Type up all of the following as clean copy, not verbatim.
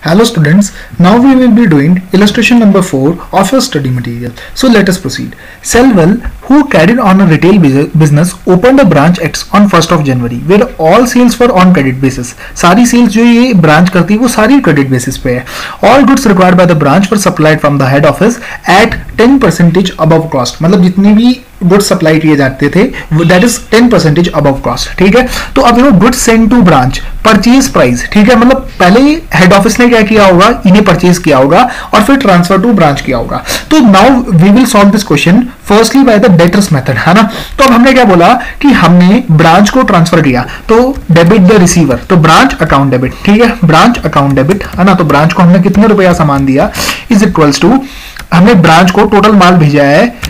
Hello students, now we will be doing illustration number 4 of your study material. So let us proceed. Selwell, who carried on a retail business, opened a branch on 1st of January where all sales were on credit basis. सारी sales जो ये branch करती है वो सारी credit basis पे है. All goods required by the branch were supplied from the head office at 10% above cost. मतलब जितनी भी गुड्स सप्लाई किए जाते थे दैट इज 10% अबव कॉस्ट. ठीक है, तो अब देखो goods send to branch, purchase price. ठीक है, मतलब पहले हेड ऑफिस ने क्या किया होगा, इन्हें परचेज किया होगा और फिर ट्रांसफर टू ब्रांच किया होगा. तो now we will solve this question firstly by the debtors method, है ना. तो अब हमने क्या बोला कि हमने ब्रांच को ट्रांसफर किया, तो डेबिट द रिसीवर, तो ब्रांच अकाउंट डेबिट. ठीक है, ब्रांच अकाउंट डेबिट, है ना. तो ब्रांच को हमने कितने रुपया सामान दिया इज इक्वल्स टू, हमने ब्रांच को टोटल माल भेजा है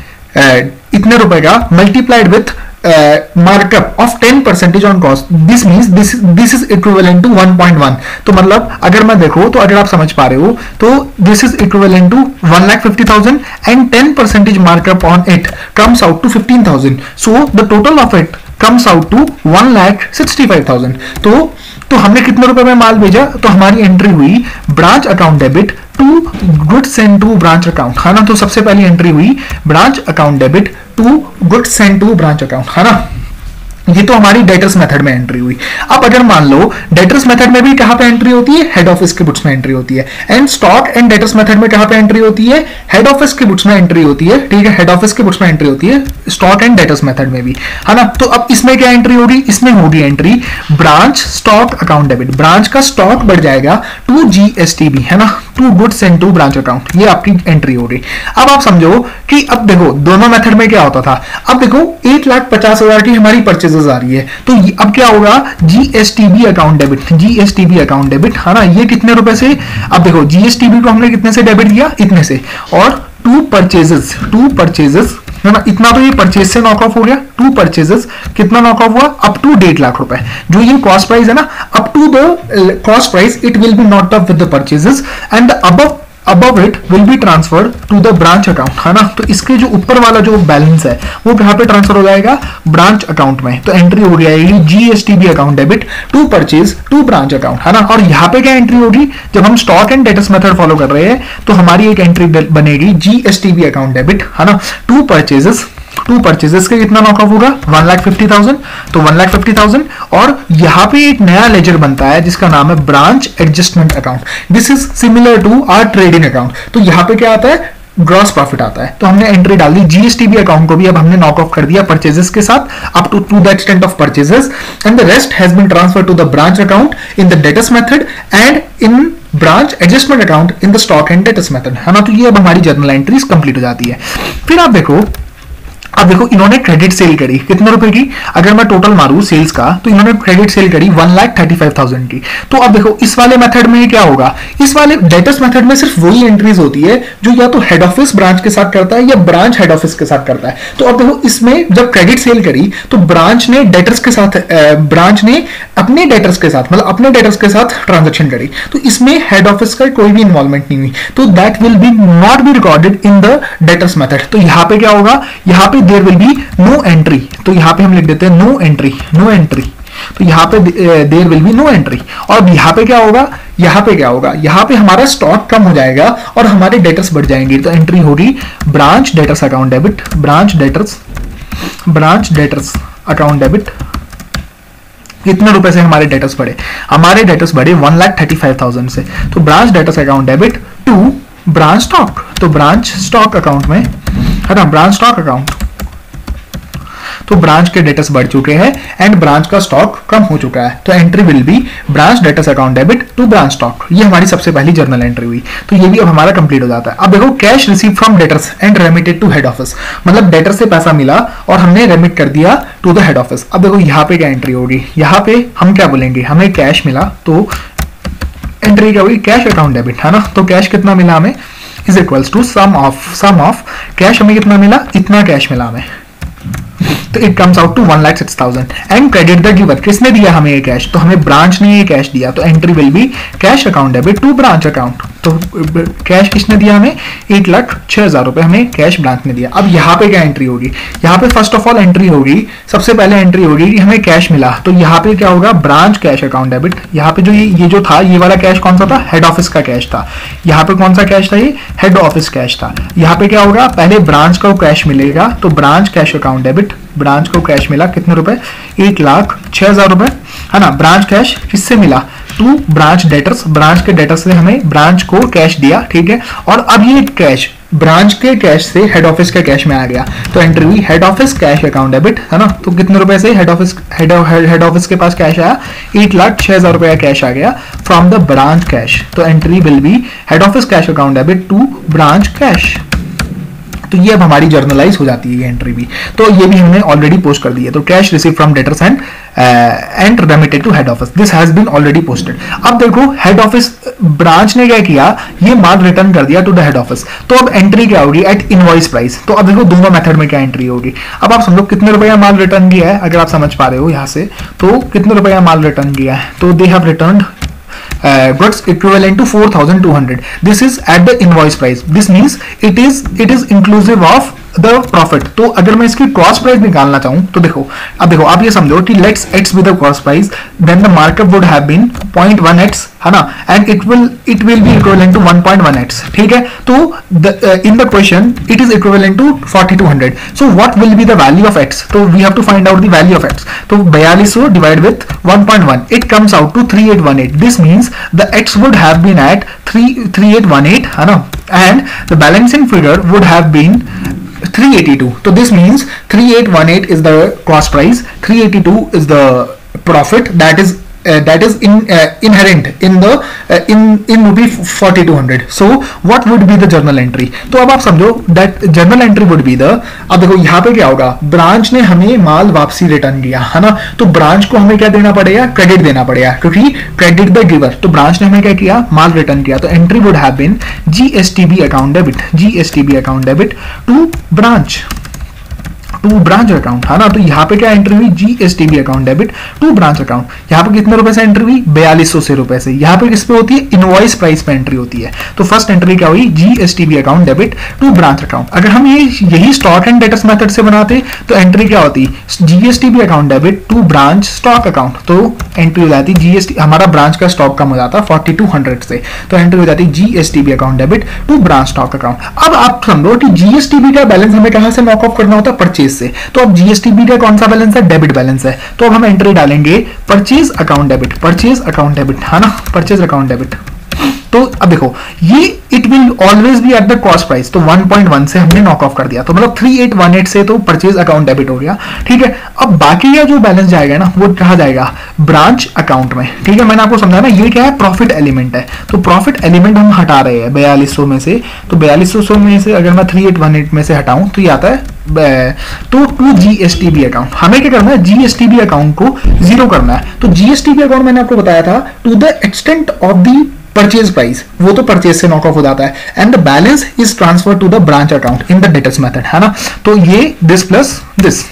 इतने रुपए का multiplied with markup of 10% on cost. This means this is equivalent to 1.1. तो मतलब अगर मैं देखो, तो अगर आप समझ पा रहे हो, तो this is equivalent to 1,50,000 and 10% markup on it comes out to 15,000. So the total of it comes out to 1,65,000. तो हमने कितने रुपए में माल भेजा, तो हमारी एंट्री हुई branch account debit to goods send to branch account, है ना. तो सबसे पहली एंट्री हुई branch account debit to goods send to branch account, है ना. ये तो हमारी डेटर्स मेथड में एंट्री हुई. अब अगर मान लो डेटर्स मेथड में भी कहां पे एंट्री होती है, हेड ऑफिस के बुक्स में एंट्री होती है. And stock and debtors method में कहां पे एंट्री होती है, हेड ऑफिस के बुक्स में एंट्री होती है. ठीक है, हेड ऑफिस के बुक्स में एंट्री होती है स्टॉक एंड डेटर्स मेथड में भी, है ना. तो अब इसमें क्या एंट्री होगी, इसमें होगी entry branch stock account debit. Branch का स्टॉक बढ़ जाएगा टू GSTB, है ना, to goods send to branch account. ये आपकी एंट्री हो रही. अब आप समझो कि अब देखो दोनों मेथड में क्या होता था. अब देखो 1,50,000 की हमारी परचेजेस आ रही है, तो अब क्या होगा, GSTB account debit, GSTB account debit, है ना. ये कितने रुपए से, अब देखो GSTB को हमने कितने से डेबिट किया, इतने से. और टू परचेजेस, है ना, इतना तो ये परचेज से नॉक ऑफ हो गया. टू परचेजेस कितना नॉक ऑफ हुआ, अप टू 1.5 लाख रुपए. जो ये कॉस्ट प्राइस है ना, up to the cost price it will be not up with the purchases and above it will be transferred to the branch account, है ना. तो इसके जो ऊपर वाला जो बैलेंस है वो कहां पे ट्रांसफर हो जाएगा, ब्रांच अकाउंट में. तो एंट्री हो जाएगी GSTB account debit to purchase to branch account, है ना. और यहां पे क्या एंट्री होगी, जब हम stock and debtors method follow कर रहे हैं तो हमारी एक एंट्री बनेगी GSTB अकाउंट डेबिट, है ना. टू परचेजेस के कितना नॉकऑफ होगा, 1,50,000. तो 1,50,000 और यहां पे एक नया लेजर बनता है जिसका नाम है branch adjustment account. This is similar to our trading account. तो यहां पे क्या आता है, ग्रॉस प्रॉफिट आता है. तो हमने एंट्री डाल दी GSTB अकाउंट को भी अब हमने नॉक ऑफ कर दिया परचेजेस के साथ up to the extent of purchases and the rest has been transferred to the branch account in the debtors method and in branch adjustment account in the stock and debtors method, है ना. तो ये अब हमारी journal entries complete हो जाती है. फिर आप देखो, अब देखो इन्होंने क्रेडिट सेल करी कितने रुपए की, अगर मैं टोटल मारूं सेल्स का, तो इन्होंने क्रेडिट सेल करी 1,35,000 की. तो अब देखो इस वाले मेथड में क्या होगा, इस वाले डेटर्स मेथड में सिर्फ वही एंट्रीज होती है जो या तो हेड ऑफिस ब्रांच के साथ करता है या ब्रांच हेड ऑफिस के साथ करता है. तो अब देखो इसमें जब क्रेडिट सेल करी तो ब्रांच ने डेटर्स के साथ, ब्रांच ने अपने डेटर्स के साथ, मतलब अपने डेटर्स के साथ ट्रांजेक्शन करी. तो इसमें हेड ऑफिस का कोई भी इन्वॉल्वमेंट नहीं हुई. तो that will be not be recorded in the debtors method. तो यहां पे क्या होगा, यहां पे there will be no entry. तो यहां पे हम लिख देते हैं नो एंट्री. तो यहां पे there will be no entry. और यहां पे क्या होगा, यहां पे हमारा स्टॉक कम हो जाएगा और हमारे डेटर्स बढ़ जाएंगे. तो एंट्री होगी branch debtors account debit, branch debtors account debit. कितने रुपए से हमारे डेटर्स बढ़े, हमारे डेटर्स बढ़े 1,35,000 से. तो branch debtors account debit to branch stock. तो ब्रांच स्टॉक अकाउंट में, है ना, ब्रांच स्टॉक अकाउंट. तो ब्रांच के डेटर्स बढ़ चुके हैं एंड ब्रांच का स्टॉक कम हो चुका है. तो entry will be branch debtors account debit to branch stock. ये हमारी सबसे पहली जर्नल एंट्री हुई. तो ये भी अब हमारा कंप्लीट हो जाता है. अब देखो cash receive from debtors and remitted to head office, मतलब डेटर से पैसा मिला और हमने रेमिट कर दिया टू द हेड ऑफिस. अब देखो यहाँ पे क्या एंट्री होगी, यहाँ पे हम क्या बोलेंगे, हमें कैश मिला तो एंट्री क्या होगी, कैश अकाउंट डेबिट, है ना. तो कैश कितना मिला हमें is equals to sum of cash. हमें कितना मिला, इतना कैश मिला हमें. तो it comes out to 1,06,000 and credit the giver. किसने दिया हमें ये कैश, तो हमें ब्रांच ने ये कैश दिया. तो entry will be cash account debit to branch account. तो कैश किसने दिया हमें, 8,06,000 रुपए हमें कैश ब्रांच ने दिया। अब यहाँ पे क्या एंट्री होगी, यहाँ पे फर्स्ट ऑफ ऑल एंट्री होगी, सबसे पहले एंट्री होगी कि हमें कैश मिला, तो यहाँ पे क्या होगा, ब्रांच कैश अकाउंट डेबिट। यहाँ पे जो ये जो था, ये वाला कैश कौन सा था, हेड ऑफिस का कैश था। यहाँ पे कौन सा कैश था, ये हेड ऑफिस कैश था। यहाँ पे क्या होगा, पहले ब्रांच का कैश मिलेगा, तो branch cash account debit, branch को कैश मिला कितने रुपए, 8,06,000 रुपए, है ना। ब्रांच कैश किससे मिला, टू ब्रांच डेटर्स, ब्रांच के डेटर्स से हमें ब्रांच को कैश दिया, ठीक है। और अब ये कैश ब्रांच के कैश से हेड ऑफिस के कैश में आ गया, तो एंट्री हुई head office cash account debit, है ना। तो कितने रुपए से हेड ऑफिस के पास कैश आया, 8,06,000 रुपए का कैश आ गया फ्रॉम द ब्रांच कैश, तो entry will be head office cash account debit to branch cash. तो ये अब हमारी जर्नलाइज हो जाती है ये एंट्री भी, तो ये भी हमने ऑलरेडी पोस्ट कर दी है। तो cash receive from debtors and remitted to head office, this has been already posted. अब देखो हेड ऑफिस ब्रांच ने क्या किया, ये माल रिटर्न कर दिया टू द हेड ऑफिस, तो अब एंट्री क्या होगी, एट इनवॉइस प्राइस। तो अब देखो दोनों मेथड में क्या एंट्री होगी। अब आप समझो कितने रुपए का माल रिटर्न किया है, अगर आप समझ पा रहे हो यहाँ से, तो कितने रुपए का माल रिटर्न किया है, तो they have returned goods equivalent to 4,200. This is at the invoice price. This means it is inclusive of the profit. तो अगर मैं इसकी कॉस्ट प्राइस निकालना चाहूँ तो देखो, अब देखो आप ये समझो कि let's x be the cost price, then the markup would have been 0.1x, है ना, and it will be equivalent to 1.1x, ठीक है। तो in the question it is equivalent to 4,200. So what will be the value of x? तो we have to find out the value of x. तो 4200 divided with 1.1, it comes out to 3,818. This means the x would have been at 3,818, है ना, and the balancing figure would have been 382. So this means 3,818 is the cost price, 382 is the profit that is inherent in the in rupee 4,200. So what would be the journal entry? तो अब आप समझो that journal entry would be the, अब देखो यहाँ पे क्या होगा, ब्रांच ने हमें माल वापसी रिटर्न किया, है ना, तो ब्रांच को हमें क्या देना पड़ेगा, क्रेडिट देना पड़ेगा, क्योंकि क्रेडिट द गिवर, तो ब्रांच ने हमें क्या किया, माल रिटर्न किया। तो entry would have been GSTB account debit, GSTB account debit to branch account, है ना। तो यहाँ पे क्या एंट्री हुई, GSTB account debit to branch account. यहाँ पे कितने रुपए से एंट्री हुई, 4200 रुपए से। यहाँ पे किस पे होती है, इनवॉइस प्राइस पे एंट्री होती है। तो फर्स्ट एंट्री क्या हुई, GSTB account debit to branch account. अगर हम यही स्टॉक एंड डेटर्स मेथड से बनाते तो एंट्री क्या होती, GSTB account debit to branch stock account. तो एंट्री हो जाती GST, हमारा ब्रांच का स्टॉक कम हो जाता 4,200 से, तो एंट्री हो जाती GSTB account debit to branch stock account. अब आप समझो कि GSTB का बैलेंस हमें कहां से नॉक ऑफ करना होता है, परचेज से। तो अब GSTB का कौन सा बैलेंस है, डेबिट बैलेंस है। तो अब हम एंट्री डालेंगे परचेज अकाउंट डेबिट, है ना, परचेज अकाउंट डेबिट। तो अब देखो ये it will always be at the cost price, तो 1.1 से हमने नॉक ऑफ कर दिया, तो मतलब 3,818 से तो परचेज अकाउंट डेबिट हो गया, ठीक है। अब बाकी का जो बैलेंस जाएगा ना, वो कहा जाएगा ब्रांच अकाउंट में, ठीक है। मैंने आपको समझाया ना, ये क्या है, प्रॉफिट एलिमेंट है। तो प्रॉफिट एलिमेंट हम हटा रहे हैं 4200 में से, तो 4200 में से अगर मैं 3,818 में से हटाऊं तो ये आता है तो टू GSTB अकाउंट। हमें क्या करना है, GSTB अकाउंट को जीरो करना है। तो GSTB अकाउंट मैंने आपको बताया था to the extent of the purchase price, वो तो परचेज से नॉक ऑफ हो जाता है, and the balance is transfer to the branch account in the debtors method, है ना। तो ये दिस प्लस दिस,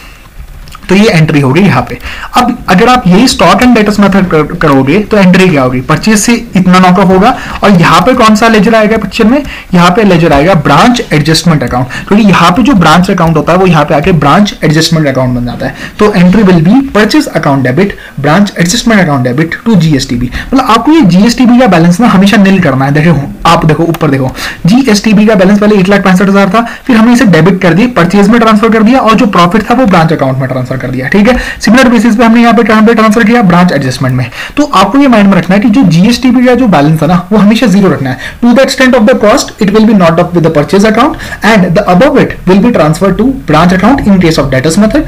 तो ये एंट्री होगी यहाँ पे। अब अगर आप यही स्टॉक एंड डेटर्स मेथड करोगे तो एंट्री क्या होगी, परचेज से इतना नॉक ऑफ होगा, और यहाँ पे कौन सा लेजर आएगा पिक्चर में, यहाँ पे लेजर आएगा ब्रांच एडजस्टमेंट अकाउंट, क्योंकि यहाँ पे जो ब्रांच अकाउंट होता है वो यहाँ पे आके ब्रांच एडजस्टमेंट अकाउंट बन जाता है। तो entry will be purchase account debit branch adjustment account debit to GSTB। मतलब आपको ये GSTB का बैलेंस ना हमेशा नील करना है। देखो आप देखो ऊपर देखो, GSTB का बैलेंस पहले 8,65,000 था, फिर हमने इसे डेबिट कर दिया, परचेज में ट्रांसफर कर दिया, और जो प्रॉफिट था वो ब्रांच अकाउंट में ट्रांसफर कर दिया, ठीक है। सिमिलर बेसिस पे हमने यहाँ पे ट्रांसफर किया ब्रांच एडजस्टमेंट में। तो आपको ये माइंड में रखना है कि जो GSTB का जो बैलेंस है ना, वो हमेशा जीरो रखना है। To the extent of the cost it will be not up with the purchase account, and the above it will be transfer to branch account in case of debtors method,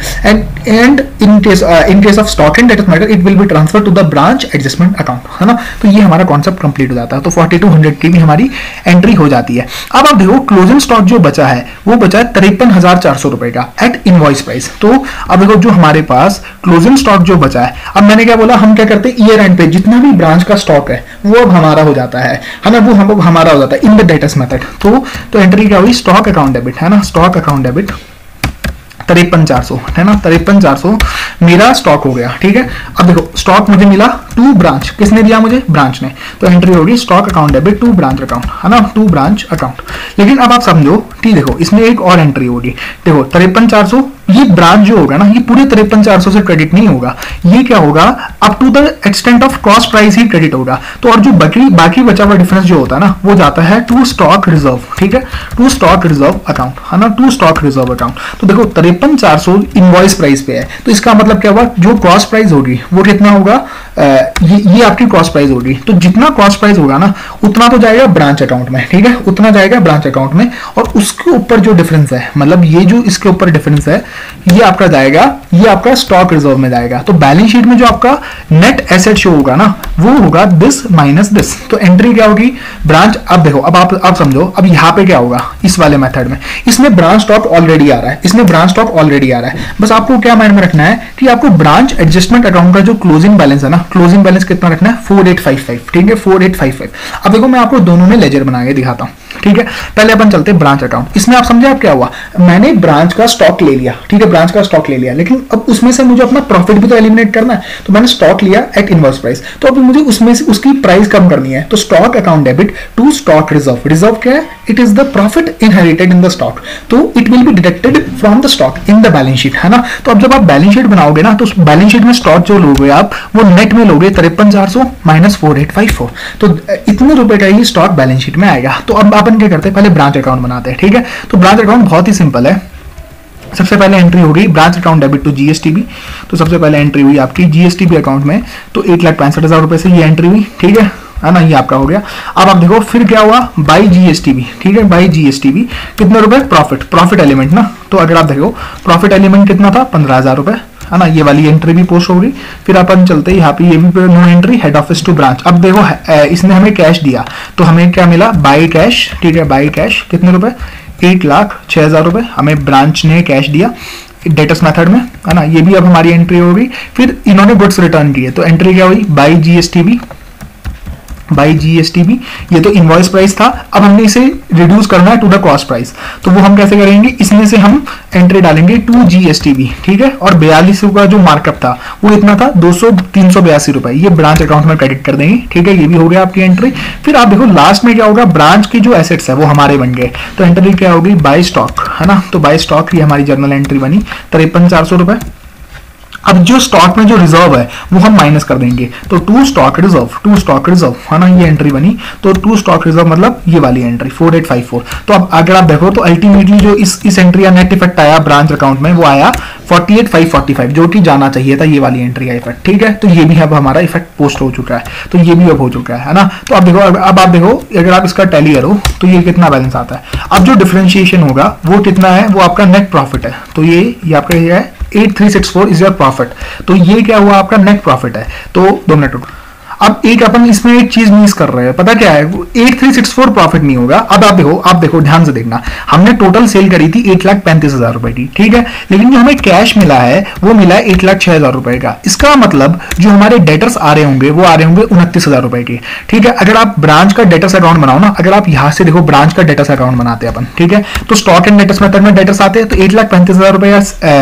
and in case of stock and debtors method it will be transfer to the branch adjustment account, है ना। तो ये हमारा concept complete हो जाता है। तो 4,200 की भी हमारी एंट्री हो जाती है। अब आप देखो क्लोजिंग स्टॉक जो बचा है वो बचा है 53,400 रुपए का एट इनवॉइस प्राइस। तो अब देखो जो हमारे पास क्लोजिंग स्टॉक जो बचा है, अब मैंने क्या बोला, हम क्या करते हैं ईयर एंड पे जितना भी ब्रांच का स्टॉक है वो अब हमारा हो जाता है ना, वो हम हमारा हो जाता है इन द डेटर्स मेथड। तो एंट्री क्या हुई, स्टॉक अकाउंट डेबिट, है ना, स्टॉक अकाउंट डेबिट 53,400 है ना, 53,400 मेरा स्टॉक हो गया, ठीक है। अब देखो स्टॉक मुझे मिला टू ब्रांच, किसने दिया मुझे, ब्रांच ने, तो एंट्री होगी stock account debit to branch account, है ना, टू ब्रांच अकाउंट। लेकिन अब आप समझो, ठीक, देखो इसमें एक और एंट्री होगी, देखो 53,400, ये ब्रांच जो होगा ना, ये पूरे 53,400 से क्रेडिट नहीं होगा, ये क्या होगा, up to the extent of cost price ही क्रेडिट होगा। तो और जो बाकी बचा हुआ डिफरेंस जो होता है ना, वो जाता है टू स्टॉक रिजर्व, ठीक है, टू स्टॉक रिजर्व अकाउंट, है ना, टू स्टॉक रिजर्व अकाउंट। तो देखो 53,400 इनवॉइस प्राइस पे है, तो इसका मतलब क्या हुआ, जो कॉस्ट प्राइस होगी वो कितना होगा, ये आपकी कॉस्ट प्राइस होगी, तो जितना कॉस्ट प्राइस होगा ना उतना तो जाएगा ब्रांच अकाउंट में, ठीक है, उतना जाएगा ब्रांच अकाउंट में, और उसके ऊपर जो डिफरेंस है, मतलब ये जो इसके ऊपर डिफरेंस है, ये आपका जाएगा, ये आपका स्टॉक रिजर्व में जाएगा। तो बैलेंस शीट में जो आपका नेट एसेट शो होगा ना, वो होगा दिस माइनस दिस। तो एंट्री क्या होगी, ब्रांच। अब देखो, अब आप समझो, अब यहाँ पे क्या होगा, इस वाले मेथड में, इसमें ब्रांच स्टॉक ऑलरेडी आ रहा है, इसमें ब्रांच स्टॉक ऑलरेडी आ रहा है, बस आपको क्या माइंड में रखना है कि आपको ब्रांच एडजस्टमेंट अकाउंट का जो क्लोजिंग बैलेंस है ना, क्लोजिंग बैलेंस कितना रखना है, 4855, ठीक है, 4855। अब देखो मैं आपको दोनों में लेजर बना के दिखाता हूँ, ठीक है। पहले अपन चलते हैं ब्रांच अकाउंट। इसमें आप समझे आप क्या हुआ, मैंने ब्रांच का स्टॉक ले लिया, ठीक है, ब्रांच का स्टॉक ले लिया, लेकिन अब उसमें से मुझे अपना प्रॉफिट भी तो एलिमिनेट करना है, तो मैंने स्टॉक लिया एट इनवर्स प्राइस, तो अब मुझे उसमें से उसकी प्राइस कम करनी है, तो stock account debit to stock reserve. Reserve क्या है, it is the profit inherited in the stock, तो it will be deducted from the stock in the balance sheet, है ना। तो अब जब आप बैलेंस शीट बनाओगे ना, तो बैलेंस शीट में स्टॉक जो लोगे आप, वो नेट में लोगे 53,400 माइनस 4854, तो इतने रुपए का ही स्टॉक बैलेंस शीट में आएगा। तो अब अपन क्या करते हैं, पहले ब्रांच अकाउंट बनाते हैं, ठीक है। तो ब्रांच अकाउंट बहुत ही सिंपल है। सबसे पहले एंट्री होगी ब्रांच अकाउंट डेबिट टू जीएसटीबी, तो सबसे पहले एंट्री हुई आपकी जीएसटीबी अकाउंट में, तो 1,65,000 रुपए से ये एंट्री हुई, ठीक है ना, ये आपका हो गया। अब आप देखो फिर क्या हुआ, बाई जीएसटीबी, ठीक है, बाई जीएसटीबी कितने रुपए, प्रॉफिट एलिमेंट ना, तो अगर आप देखो प्रॉफिट एलिमेंट कितना था, 15,000 रुपए, है ना, ये वाली एंट्री भी पोस्ट होगी। फिर अपन चलते हैं यहाँ पे, ये भी no entry, head office to branch. अब देखो इसने हमें कैश दिया, तो हमें क्या मिला, बाई कैश, ठीक है, बाई कैश कितने रुपए, 1,06,000 रुपए हमें ब्रांच ने कैश दिया डेटर्स मेथड में, है ना, ये भी अब हमारी एंट्री होगी। फिर इन्होंने गुड्स रिटर्न किए, तो एंट्री क्या हुई, बाई जीएसटीबी, बाई जीएसटीबी, ये तो इनवॉइस प्राइस था, अब हमने इसे रिड्यूस करना है टू द कॉस्ट प्राइस, तो वो हम कैसे करेंगे, इसमें से हम एंट्री डालेंगे टू जीएसटीबी, ठीक है, और 42 का जो मार्कअप था वो इतना था 382 रुपए, ये ब्रांच अकाउंट में क्रेडिट कर देंगे, ठीक है, ये भी हो गया आपकी एंट्री। फिर आप देखो लास्ट में क्या होगा, ब्रांच की जो एसेट्स है वो हमारे बन गए, तो एंट्री क्या होगी, बाई स्टॉक, है ना, तो बाई स्टॉक ये हमारी जर्नल एंट्री बनी 53,400 रुपए। अब जो स्टॉक में जो रिजर्व है वो हम माइनस कर देंगे, तो टू स्टॉक रिजर्व, है ना, ये एंट्री बनी, तो टू स्टॉक रिजर्व मतलब ये वाली एंट्री 4854। तो अब अगर आप देखो तो अल्टीमेटली जो इस एंट्री का नेट इफेक्ट आया ब्रांच अकाउंट में, वो आया 48,545, जो कि जाना चाहिए था ये वाली एंट्री का इफेक्ट, ठीक है। तो ये भी अब हमारा इफेक्ट पोस्ट हो चुका है, तो ये भी अब हो चुका है ना। तो अब देखो, अब आप देखो अगर आप इसका टैली करो तो ये कितना बैलेंस आता है। अब जो डिफरेंशिएशन होगा वो कितना है, वो आपका नेट प्रॉफिट है, तो ये आपका ये है 8364 इज योर प्रॉफिट, तो ये क्या हुआ, आपका नेट प्रॉफिट है। तो 2 मिनट रुको, अब एक अपन इसमें एक चीज मिस कर रहे हैं, पता क्या है, 8364 प्रॉफिट नहीं होगा। अब आप देखो ध्यान से देखना, हमने टोटल सेल करी थी 1,35,000 रुपए की, ठीक है, लेकिन जो हमें कैश मिला है वो मिला है 1,06,000 रुपए का। इसका मतलब जो हमारे डेटर्स आ रहे होंगे वो आ रहे होंगे 29,000 रुपए के, ठीक है। अगर आप ब्रांच का डेटर्स अकाउंट बनाओ ना, अगर आप यहां से देखो ब्रांच का डेटर्स अकाउंट बनाते हैं अपन, ठीक है, तो स्टॉक एंड डेटर्स मेथड में डेटर्स आते हैं, तो 1,35,000 रुपए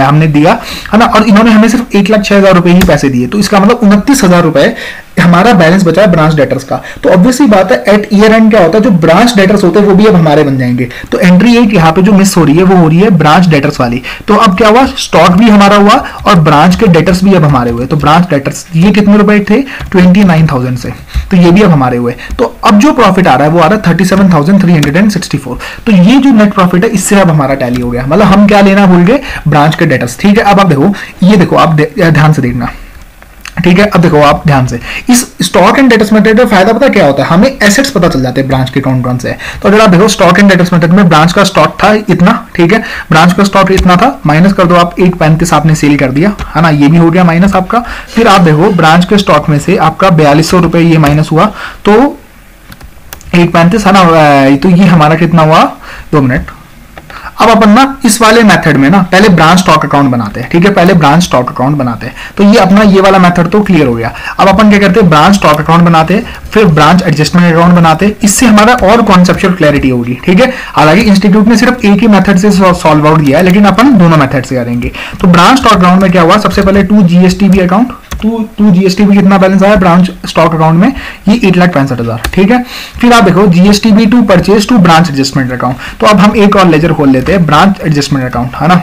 हमने दिया, है ना, और इन्होंने हमें सिर्फ 1,06,000 रुपए ही पैसे दिए, तो इसका मतलब 29,000 रुपए हमारा बैलेंस बचा है ब्रांच डेटर्स का। तो ऑब्वियसली बात है, एट ईयर एंड क्या होता है, जो ब्रांच डेटर्स होते हैं वो भी अब हमारे बन जाएंगे। तो एंट्री एक यहाँ पे जो मिस हो रही है वो हो रही है ब्रांच डेटर्स वाली। तो अब क्या हुआ, स्टॉक भी हमारा हुआ और ब्रांच के डेटर्स भी अब हमारे हुए। तो ब्रांच डेटर्स ये कितने रुपए थे, 29,000 से, तो ये भी अब हमारे हुए। तो अब जो प्रॉफिट आ रहा है वो आ रहा है 37,364। तो ये जो नेट प्रॉफिट है इससे अब हमारा टैली हो गया, मतलब हम क्या लेना भूल गए, ब्रांच के डेटर्स, ठीक है। अब आप देखो, ये देखो आप ध्यान से देखना, ठीक है। अब देखो आप ध्यान से, इस स्टॉक एंड डेटर्स मेथड का फायदा पता क्या होता है, हमें एसेट्स पता चल जाते हैं ब्रांच के कौन कौन से है। तो अगर आप देखो स्टॉक एंड डेटर्स मेथड में ब्रांच का स्टॉक था इतना, ठीक है, ब्रांच का स्टॉक इतना था, माइनस कर दो आप 1,35 आपने सेल कर दिया, है ना, ये भी हो गया माइनस आपका। फिर आप देखो ब्रांच के स्टॉक में से आपका 4,200 रुपए ये माइनस हुआ, तो 1,35 है ना, तो ये हमारा कितना हुआ, 2 मिनट। अब अपन ना इस वाले मेथड में ना पहले ब्रांच स्टॉक अकाउंट बनाते हैं, ठीक है, पहले ब्रांच स्टॉक अकाउंट बनाते हैं। तो ये अपना ये वाला मेथड तो क्लियर हो गया। अब अपन क्या करते हैं, ब्रांच स्टॉक अकाउंट बनाते हैं, फिर ब्रांच एडजस्टमेंट अकाउंट बनाते हैं। इससे हमारा और कॉन्सेप्चुअल क्लैरिटी होगी, ठीक है। हालांकि इंस्टीट्यूट ने सिर्फ एक ही मेथड से सॉल्व आउट किया है, लेकिन अपन दोनों मेथड से करेंगे। तो ब्रांच स्टॉक अकाउंट में क्या हुआ, सबसे पहले 2 GSTB अकाउंट, 2 GSTB कितना बैलेंस आया ब्रांच स्टॉक अकाउंट में, ये 8,65,000, ठीक है। फिर आप देखो GSTB to purchase to branch adjustment account. तो अब हम एक और लेजर खोल लेते हैं, ब्रांच एडजस्टमेंट अकाउंट, है ना।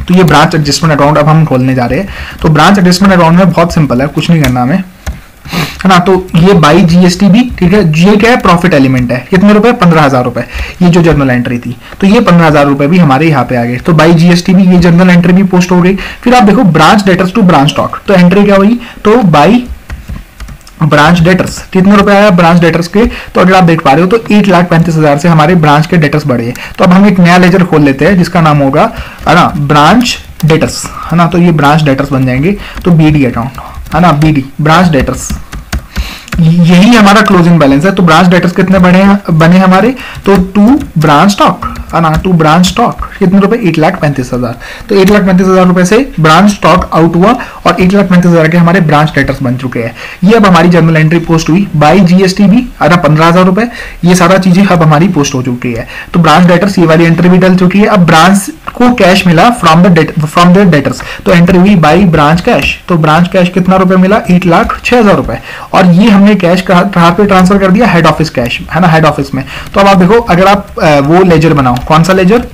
तो ये ब्रांच एडजस्टमेंट अकाउंट अब हम खोलने जा रहे हैं। तो ब्रांच एडजस्टमेंट अकाउंट में बहुत सिंपल है, कुछ नहीं करना हमें, है ना। तो ये बाई GSTB, ठीक है, ये क्या है, प्रॉफिट एलिमेंट है, कितने रुपए, 15,000 रुपए, ये जो जर्नल एंट्री थी। तो ये 15,000 रुपए भी हमारे यहाँ पे आ गए। तो बाई GSTB ये जर्नल एंट्री भी पोस्ट हो गई। फिर आप देखो branch debtors to branch stock, तो एंट्री क्या हुई, तो बाई ब्रांच डेटर्स, कितने रुपए आया ब्रांच डेटर्स के, तो अगर आप देख पा रहे हो तो 8,35,000 से हमारे ब्रांच के डेटर्स बढ़े। तो अब हम एक नया लेजर खोल लेते हैं जिसका नाम होगा, है ना, ब्रांच डेटर्स, है ना। तो ये ब्रांच डेटर्स बन जाएंगे। तो BD अकाउंट, है ना, BD ब्रांच डेटर्स, यही हमारा क्लोजिंग बैलेंस है। तो ब्रांच डेटर्स कितने बने हमारे, तो 2 ब्रांच स्टॉक, है ना, 2 ब्रांच स्टॉक, कितने रुपए, 8,35,000। तो 8,35,000 रुपए से ब्रांच स्टॉक आउट हुआ और 8,35,000 के हमारे ब्रांच डेटर्स बन चुके हैं। ये अब हमारी जर्नल एंट्री पोस्ट हुई बाई GSTB, है ना, 15,000 रुपए। ये सारा चीजें अब हमारी पोस्ट हो चुकी है। तो ब्रांच डेटर्स ये वाली एंट्री भी डल चुकी है। अब ब्रांच को कैश मिला फ्रॉम द डेटर्स, तो एंट्री हुई बाई ब्रांच कैश। तो ब्रांच कैश कितना रुपए मिला, 8,06,000 रुपए। और ये हमने कैश कहां पे ट्रांसफर कर दिया, हेड ऑफिस कैश, है ना, हेड ऑफिस में। तो अब आप देखो, अगर आप वो लेजर बनाओ, कौन सा लेजर,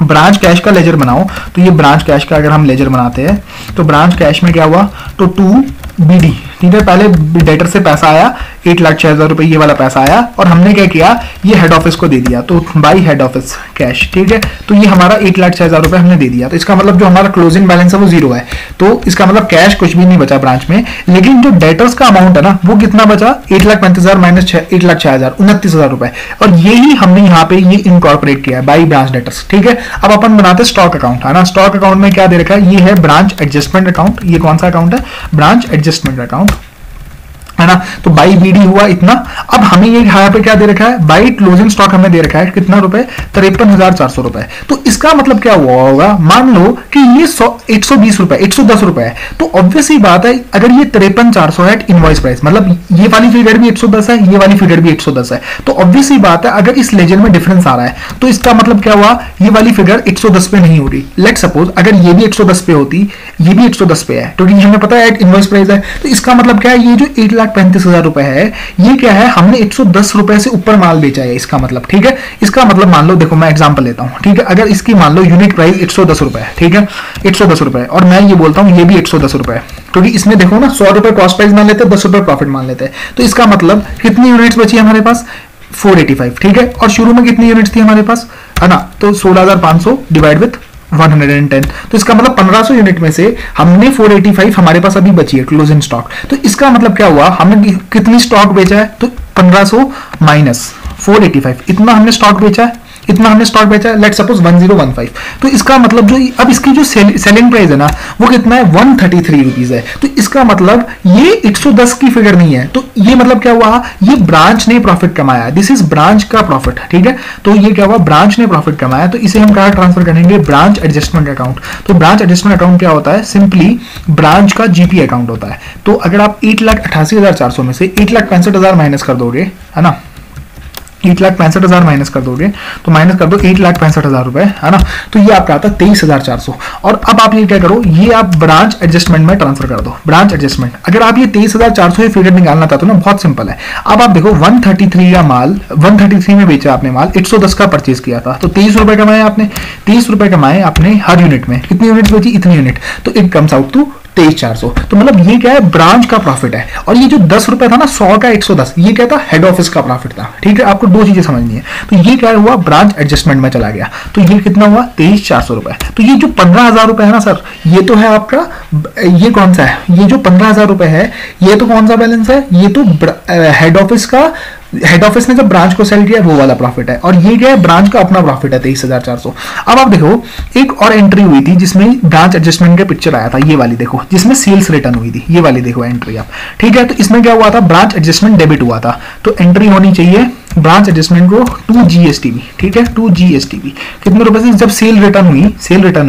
ब्रांच कैश का लेजर बनाओ। तो ये ब्रांच कैश का अगर हम लेजर बनाते हैं, तो ब्रांच कैश में क्या हुआ, तो 2 BD, ठीक है, पहले डेटर से पैसा आया 8,06,000 रुपए, ये वाला पैसा आया और हमने क्या किया, ये हेड ऑफिस को दे दिया। तो बाई हेड ऑफिस कैश, ठीक है। तो ये हमारा 8,06,000 रुपए हमने दे दिया। तो इसका मतलब जो हमारा क्लोजिंग बैलेंस है वो 0 है। तो इसका मतलब कैश कुछ भी नहीं बचा ब्रांच में, लेकिन जो डेटर्स का अमाउंट है ना वो कितना बचा, 8,35,000 माइनस 8,06,000, 29,000 रुपए। और यही हमने यहाँ पे ये इनकॉर्पोरेट किया है बाई ब्रांच डेटर्स, ठीक है। अब अपन बनाते हैं स्टॉक अकाउंट, है ना। स्टॉक अकाउंट में क्या दे रखा है, ये है ब्रांच एडजस्टमेंट अकाउंट। ये कौन सा अकाउंट है, ब्रांच एडजस्टमेंट अकाउंट, है ना। तो बाई BD हुआ इतना। अब हमें ये यहाँ पे क्या दे रखा है, बाई क्लोजिंग स्टॉक हमें दे रखा है कितना रुपए, 53,400 रुपए। तो इसका मतलब क्या हुआ होगा, मान लो कि ये 120 रुपए, 110 रुपए है। तो ऑब्वियसली बात है, अगर ये 53,400 है इनवॉइस प्राइस, मतलब ये वाली फिगर भी 110 है, ये वाली फिगर भी 110 है। तो ऑब्वियसली बात है, अगर इस लेजर में डिफरेंस आ रहा है तो इसका मतलब क्या हुआ, ये वाली फिगर 110 पे नहीं हो रही। लेट सपोज अगर ये भी 110 पे होती, ये भी 110 पे है, क्योंकि हमें पता है इनवॉइस प्राइस है। तो इसका मतलब क्या है, ये जो 8,35,000 रुपए है, ये क्या है, हमने 110 रुपए से ऊपर माल बेचा है, इसका मतलब, ठीक है। इसका मतलब मान लो, देखो मैं एग्जांपल लेता हूं, ठीक है। अगर इसकी मान लो यूनिट प्राइस 110 रुपए है, ठीक है, 110 रुपए, और मैं ये बोलता हूं ये भी 110 रुपए है, क्योंकि इसमें देखो ना 100 रुपए कॉस्ट प्राइस मान लेते हैं, 10 रुपए प्रॉफिट मान लेते हैं। तो इसका मतलब कितनी यूनिट्स बची हमारे पास, 485, ठीक है। और शुरू में कितनी यूनिट्स थी हमारे पास, है ना, तो 16,500 डिवाइड विथ 110। तो इसका मतलब 1500 यूनिट में से हमने 485 हमारे पास अभी बची है क्लोजिंग स्टॉक। तो इसका मतलब क्या हुआ, हमने कितनी स्टॉक बेचा है, तो 1500 माइनस 485, इतना हमने स्टॉक बेचा है, इतना हमने स्टॉक बेचा है, लेट सपोज 1015। तो इसका मतलब जो अब इसकी जो सेलिंग प्राइस है ना वो कितना है, 133 रुपीज है। तो इसका मतलब ये 110 की फिगर नहीं है। तो ये मतलब क्या हुआ, ये ब्रांच ने प्रॉफिट कमाया, दिस इज ब्रांच का प्रॉफिट, ठीक है। तो ये क्या हुआ, ब्रांच ने प्रॉफिट कमाया। तो इसे हम कहां ट्रांसफर करेंगे, ब्रांच एडजस्टमेंट अकाउंट। तो ब्रांच एडजस्टमेंट अकाउंट क्या होता है, सिंपली ब्रांच का GP अकाउंट होता है। तो अगर आप 8,88,400 में से 8,65,000 माइनस कर दोगे, है ना, 8,65,000 माइनस कर दोगे, तो माइनस कर दो 8,65,000 रुपए, है ना। तो ये आपका आता है 23,400। और अब आप ये क्या करो, ये आप ब्रांच एडजस्टमेंट में ट्रांसफर कर दो, ब्रांच एडजस्टमेंट। अगर आप ये 23,400 ये फिगर निकालना चाहते हो ना, बहुत सिंपल है। अब आप देखो 133 का माल, 133 में बेचा आपने माल, 110 का परचेज किया था, तो 23 रुपए कमाए आपने, 23 रुपए कमाए आपने हर यूनिट में। कितनी यूनिट बेची, इतनी यूनिट। तो इट कम्स आउट टू 23,400। तो मतलब ये क्या है, ब्रांच का प्रॉफिट है। और ये जो 10 रुपए था ना, 100 का 110, ये क्या था, हेड ऑफिस का प्रॉफिट था, ठीक है। आपको दो चीजें समझनी है। तो ये क्या हुआ, ब्रांच एडजस्टमेंट में चला गया। तो ये कितना हुआ, 23,400 रुपए। तो ये जो 15,000 रुपए है ना सर, ये तो है आपका, ये कौन सा है, ये जो 15,000 रुपए है, ये तो कौन सा बैलेंस है, ये तो हेड ऑफिस का, हेड ऑफिस ने जब ब्रांच को सेल किया वो वाला प्रॉफिट है। और ये क्या है, ब्रांच का अपना प्रॉफिट है 23,400। अब आप देखो एक और एंट्री हुई थी जिसमें ब्रांच एडजस्टमेंट का पिक्चर आया था, ये वाली देखो, जिसमें सेल्स रिटर्न हुई थी, ये वाली देखो एंट्री आप, ठीक है। तो इसमें क्या हुआ था, ब्रांच एडजस्टमेंट डेबिट हुआ था। तो एंट्री होनी चाहिए ब्रांच एडजस्टमेंट रो टू जीएसटीबी, ठीक है, टू जीएसटीबी। कितने रुपए से? जब सेल रिटर्न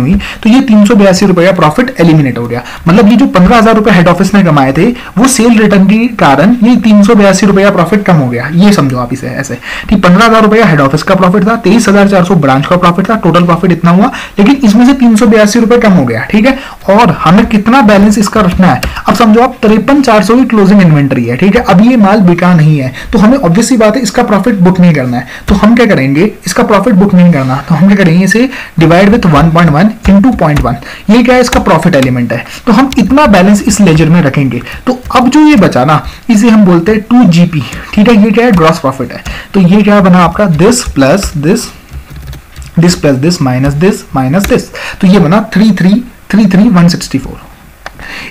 हुई तो ये 382 रुपए का प्रॉफिट एलिमिनेट हो गया। मतलब ये जो 15,000 रुपए हेड ऑफिस ने कमाए थे वो सेल रिटर्न के कारण ये 382 रुपए का प्रॉफिट कम हो गया। ये समझो आप इसे ऐसे, ठीक, 15,000 रुपए हेड ऑफिस का प्रॉफिट था, 23,400 ब्रांच का प्रॉफिट था, टोटल प्रॉफिट इतना हुआ, लेकिन इसमें से 382 रुपए कम हो गया, ठीक है। और हमें कितना बैलेंस इसका रखना है? अब समझो आप 53,400 की क्लोजिंग इन्वेंटरी है, ठीक है, अब ये माल बिका नहीं है तो हमें ऑब्वियस सी बात है इसका प्रॉफिट बुक नहीं करना है। तो हम क्या करेंगे? इसका प्रॉफिट बुक नहीं करना तो हम क्या करेंगे? इसे डिवाइड विथ 1.1 इंटू 0.1, ये क्या है? इसका प्रॉफिट एलिमेंट है। तो हम इतना बैलेंस इस लेजर में रखेंगे। तो अब जो ये बचा ना, इसे हम बोलते हैं 2GP, ठीक है। ये क्या है? ग्रॉस प्रॉफिट है। तो ये क्या बना आपका? This plus this, this plus this, minus this, तो ये बना 33,164।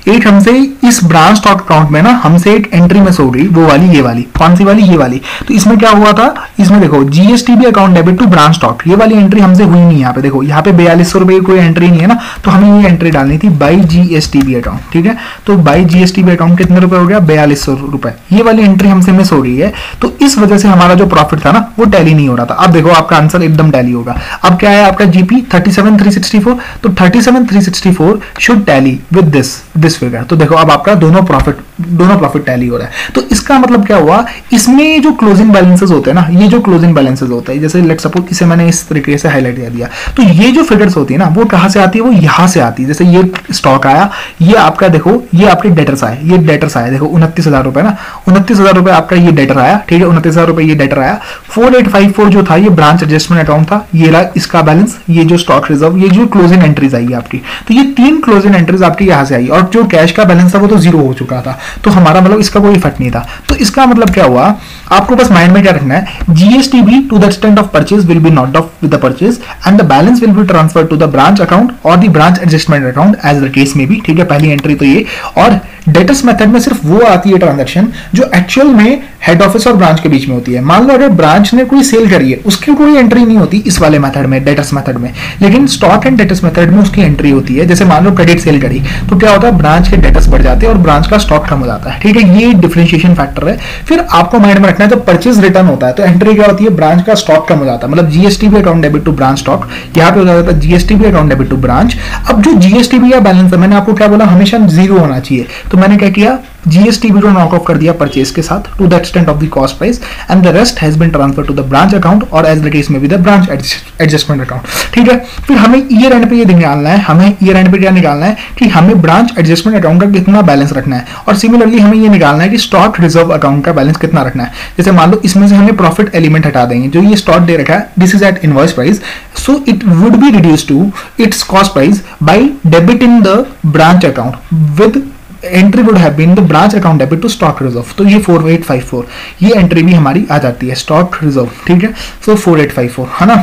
एक हमसे इस ब्रांच स्टॉक अकाउंट में ना हमसे एक एंट्री मिस हो गई, वो वाली, ये वाली। कौन सी वाली? ये वाली। तो इसमें क्या हुआ था? इसमें देखो GSTB account debit to branch stock, ये वाली एंट्री हमसे हुई नहीं। यहाँ पे देखो, यहाँ पे 4200 रुपए की कोई एंट्री नहीं है ना, तो हमें ये एंट्री डालनी थी बाई जीएसटीबी अकाउंट, ठीक है। तो बाई जीएसटीबी अकाउंट कितने रुपए हो गया? 4200 रुपए। ये वाली एंट्री हमसे मिस हो रही है, तो इस वजह से हमारा जो प्रॉफिट था ना वो टैली नहीं हो रहा था। अब देखो आपका आंसर एकदम टैली होगा। अब क्या है आपका जीपी? 37,364। तो 37,364 should tally with this figure. तो देखो अब आपका दोनों प्रॉफिट टैली हो रहा है। तो इसका मतलब क्या हुआ? इसमें जो क्लोजिंग बैलेंसेस होते हैं ना, ये जो क्लोजिंग बैलेंसेस होते हैं, जैसे लेट सपोज इसे मैंने इस तरीके से हाईलाइट कर दिया, तो ये जो फिगर्स होती है ना वो कहां से आती है? वो यहां से आती है। जैसे ये स्टॉक आया, ये आपका देखो, ये आपके डेटर्स आए, ये डेटर्स आए, देखो 29,000 रुपए ना, 29,000 रुपए आपका ये डेटर आया, ठीक है, 29,000 रुपए ये डेटर आया। 4854 जो था ये ब्रांच एडजस्टमेंट अकाउंट था, ये रहा इसका बैलेंस, ये जो स्टॉक रिजर्व, ये जो क्लोजिंग एंट्रीज आई आपकी। तो ये 3 क्लोजिंग एंट्रीज आपकी यहां से आई, और जो कैश का बैलेंस था वो तो 0 हो चुका था, तो हमारा मतलब इसका कोई इफेक्ट नहीं था। तो इसका मतलब क्या हुआ? आपको बस माइंड में क्या रखना है? GSTB to the extent of purchase will be knocked off with the purchase and the balance will be transferred to the branch account और the branch adjustment account as the case में भी, ठीक है। पहली एंट्री तो ये, और debtors method में सिर्फ वो आती है ट्रांजैक्शन जो एक्चुअल में हेड ऑफिस और ब्रांच के बीच में होती है। मान लो अगर ब्रांच ने कोई सेल करी है, उसकी कोई एंट्री नहीं होती इस वाले मेथड में, डेटर्स मेथड में, लेकिन स्टॉक एंड डेटर्स मेथड में उसकी एंट्री होती है। जैसे मान लो क्रेडिट सेल करी, तो क्या होता है? ब्रांच के डेटर्स बढ़ जाते हैं और ब्रांच का स्टॉक कम हो जाता है, ठीक है। ये डिफरेंशिएशन फैक्टर है। फिर आपको माइंड में रखना है, जब परचेज रिटर्न होता है तो एंट्री क्या होती है? ब्रांच का स्टॉक कम हो जाता है, मतलब GSTB account debit to branch stock, यहाँ पे हो जाता है GSTB account debit to branch. अब जो जीएसटीबी का बैलेंस है, मैंने आपको क्या बोला? हमेशा 0 होना चाहिए। तो मैंने क्या किया? जीएसटीबी को नॉक ऑफ कर दिया परचेज के साथ to the extent of the cost price and the rest has been transfer to the branch account और एज द केस में भी द ब्रांच एडजस्टमेंट अकाउंट, ठीक है। फिर हमें ईयर एंड पे ये निकालना है, हमें ईयर एंड पे क्या निकालना है कि हमें ब्रांच एडजस्टमेंट अकाउंट का कितना बैलेंस रखना है, और सिमिलरली हमें ये निकालना है कि स्टॉक रिजर्व अकाउंट का बैलेंस कितना रखना है। जैसे मान लो इसमें से हमें प्रॉफिट एलिमेंट हटा देंगे, जो ये स्टॉक दे रखा है, this is at invoice price, so it would be reduce to its cost price by debiting the branch account with entry would have been the branch account debit to stock reserve. तो ये 4854 ये entry भी हमारी आ जाती है, stock reserve, ठीक है। सो 4854 है ना।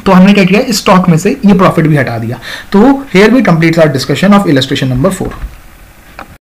तो हमने क्या किया? स्टॉक में से ये प्रॉफिट भी हटा दिया। तो here we complete our discussion of illustration number 4।